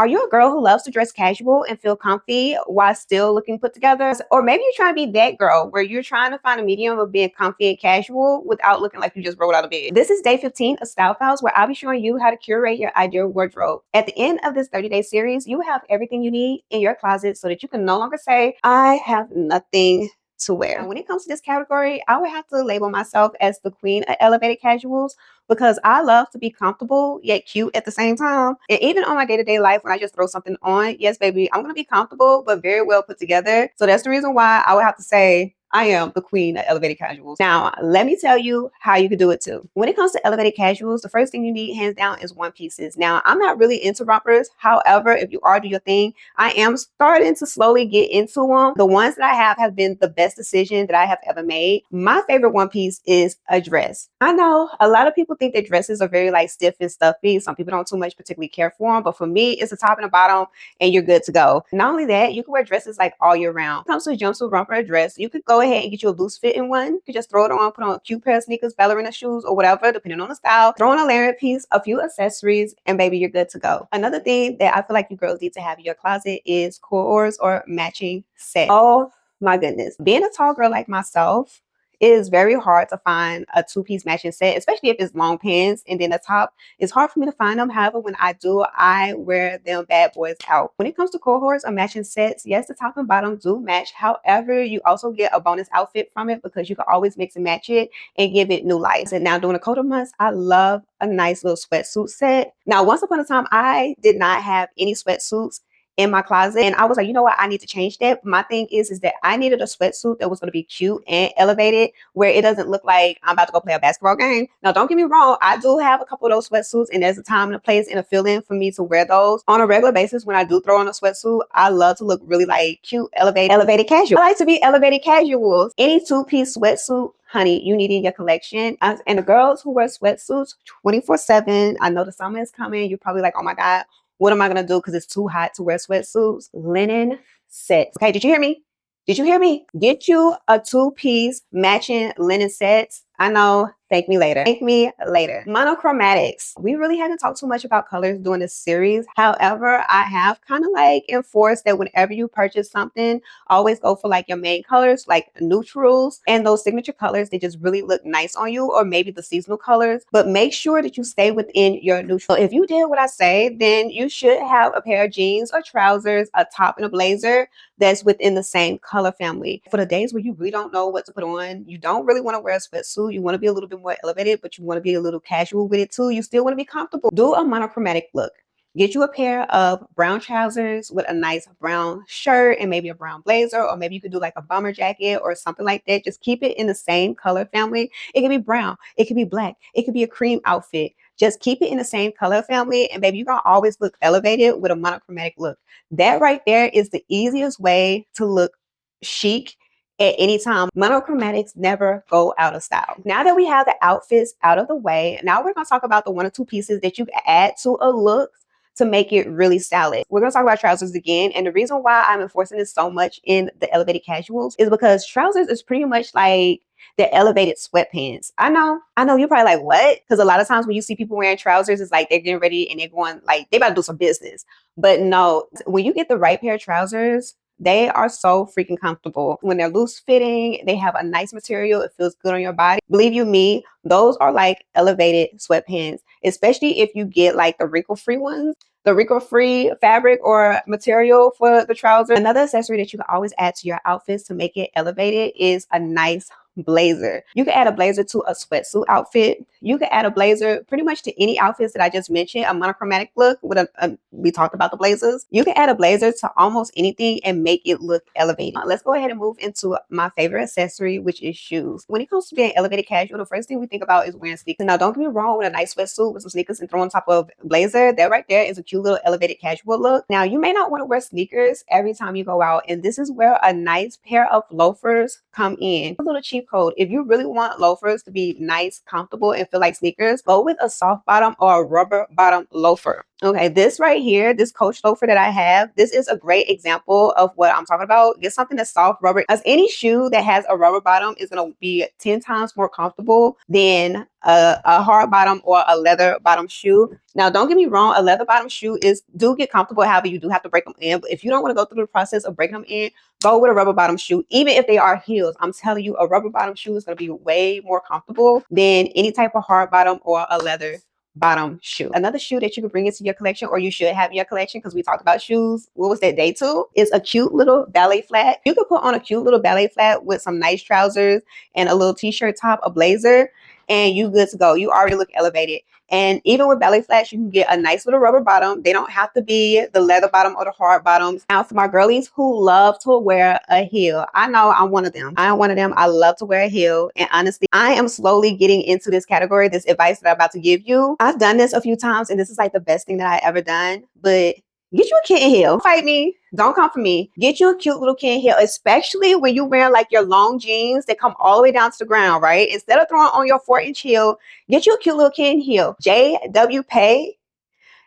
Are you a girl who loves to dress casual and feel comfy while still looking put together? Or maybe you're trying to be that girl where you're trying to find a medium of being comfy and casual without looking like you just rolled out of bed. This is day 15 of Style Files, where I'll be showing you how to curate your ideal wardrobe. At the end of this 30-day series, you will have everything you need in your closet so that you can no longer say, I have nothing to wear. Now, when it comes to this category, I would have to label myself as the queen of elevated casuals because I love to be comfortable yet cute at the same time. And even on my day-to-day life, when I just throw something on, yes, baby, I'm gonna be comfortable but very well put together. So that's the reason why I would have to say I am the queen of elevated casuals. Now, let me tell you how you can do it too. When it comes to elevated casuals, the first thing you need, hands down, is one pieces. Now, I'm not really into rompers. However, if you are, do your thing. I am starting to slowly get into them. The ones that I have been the best decision that I have ever made. My favorite one piece is a dress. I know a lot of people think that dresses are very like stiff and stuffy. Some people don't too much particularly care for them, but for me, it's the top and the bottom and you're good to go. Not only that, you can wear dresses like all year round. When it comes to a jumpsuit, romper, or dress, you could go ahead and get you a loose fitting one. You could just throw it on, put on a cute pair of sneakers, ballerina shoes, or whatever, depending on the style. Throw on a layering piece, a few accessories, and baby, you're good to go. Another thing that I feel like you girls need to have in your closet is cores or matching sets. Oh my goodness. Being a tall girl like myself, it is very hard to find a two-piece matching set, especially if it's long pants and then the top. It's hard for me to find them. However, when I do, I wear them bad boys out. When it comes to cohorts or matching sets, yes, the top and bottom do match. However, you also get a bonus outfit from it because you can always mix and match it and give it new life. And now during the colder months, I love a nice little sweatsuit set. Now, once upon a time, I did not have any sweatsuits in my closet, and I was like, you know what, I need to change that. My thing is that I needed a sweatsuit that was going to be cute and elevated, where it doesn't look like I'm about to go play a basketball game. Now, don't get me wrong, I do have a couple of those sweatsuits, and there's a time and a place and a feeling for me to wear those on a regular basis. When I do throw on a sweatsuit, I love to look really like cute, elevated casual. I like to be elevated casuals. Any two-piece sweatsuit, honey, you need in your collection. And the girls who wear sweatsuits 24/7, I know the summer is coming. You're probably like, oh my God, what am I going to do because it's too hot to wear sweatsuits? Linen sets. Okay, did you hear me? Did you hear me? Get you a two-piece matching linen sets. I know. Thank me later. Thank me later. Monochromatics. We really haven't talked too much about colors during this series. However, I have kind of like enforced that whenever you purchase something, always go for like your main colors, like neutrals and those signature colors that just really look nice on you, or maybe the seasonal colors. But make sure that you stay within your neutral. If you did what I say, then you should have a pair of jeans or trousers, a top and a blazer that's within the same color family. For the days where you really don't know what to put on, you don't really want to wear a sweatsuit, you want to be a little bit more elevated, but you want to be a little casual with it too. You still want to be comfortable. Do a monochromatic look. Get you a pair of brown trousers with a nice brown shirt and maybe a brown blazer, or maybe you could do like a bomber jacket or something like that. Just keep it in the same color family. It can be brown, it could be black, it could be a cream outfit. Just keep it in the same color family, and baby, you're gonna always look elevated with a monochromatic look. That right there is the easiest way to look chic at any time. Monochromatics never go out of style. Now that we have the outfits out of the way, now we're going to talk about the one or two pieces that you can add to a look to make it really stylish. We're going to talk about trousers again. And the reason why I'm enforcing this so much in the elevated casuals is because trousers is pretty much like the elevated sweatpants. I know you're probably like, what? Because a lot of times when you see people wearing trousers, it's like they're getting ready and they're going like they about to do some business. But no, when you get the right pair of trousers, they are so freaking comfortable. When they're loose fitting, they have a nice material. It feels good on your body. Believe you me, those are like elevated sweatpants, especially if you get like the wrinkle-free ones, the wrinkle-free fabric or material for the trouser. Another accessory that you can always add to your outfits to make it elevated is a nice blazer. You can add a blazer to a sweatsuit outfit. You can add a blazer pretty much to any outfits that I just mentioned. A monochromatic look with we talked about the blazers. You can add a blazer to almost anything and make it look elevated. Let's go ahead and move into my favorite accessory, which is shoes. When it comes to being elevated casual, the first thing we think about is wearing sneakers. Now, don't get me wrong, with a nice sweatsuit with some sneakers and throw on top of a blazer, that right there is a cute little elevated casual look. Now, you may not want to wear sneakers every time you go out, and this is where a nice pair of loafers come in. A little cheap code. If you really want loafers to be nice, comfortable, and feel like sneakers, go with a soft bottom or a rubber bottom loafer. Okay, this right here, this Coach loafer that I have, this is a great example of what I'm talking about. Get something that's soft rubber, as any shoe that has a rubber bottom is going to be 10 times more comfortable than a hard bottom or a leather bottom shoe. Now, don't get me wrong, a leather bottom shoe do get comfortable. However, you do have to break them in. But if you don't want to go through the process of breaking them in, go with a rubber bottom shoe. Even if they are heels, I'm telling you, a rubber bottom shoe is going to be way more comfortable than any type of hard bottom or a leather bottom shoe. Another shoe that you could bring into your collection, or you should have in your collection, because we talked about shoes. What was that, day 2? Is a cute little ballet flat. You could put on a cute little ballet flat with some nice trousers and a little t-shirt top, a blazer, and you good to go. You already look elevated. And even with ballet flats, you can get a nice little rubber bottom. They don't have to be the leather bottom or the hard bottoms. Now, for my girlies who love to wear a heel, I know I'm one of them. I am one of them. I love to wear a heel. And honestly, I am slowly getting into this category, this advice that I'm about to give you. I've done this a few times, and this is like the best thing that I ever done. But get you a kitten heel. Don't fight me. Don't come for me. Get you a cute little kitten heel, especially when you wear like your long jeans that come all the way down to the ground, right? Instead of throwing on your 4-inch heel, get you a cute little kitten heel. JW Pay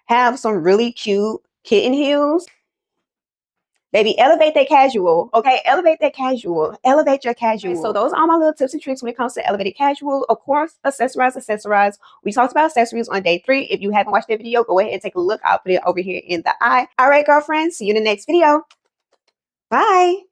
have some really cute kitten heels. Baby, elevate that casual, okay? Elevate that casual. Elevate your casual. Okay, so those are my little tips and tricks when it comes to elevated casual. Of course, accessorize. We talked about accessories on day 3. If you haven't watched that video, go ahead and take a look. I'll put it over here in the eye. All right, girlfriends. See you in the next video. Bye.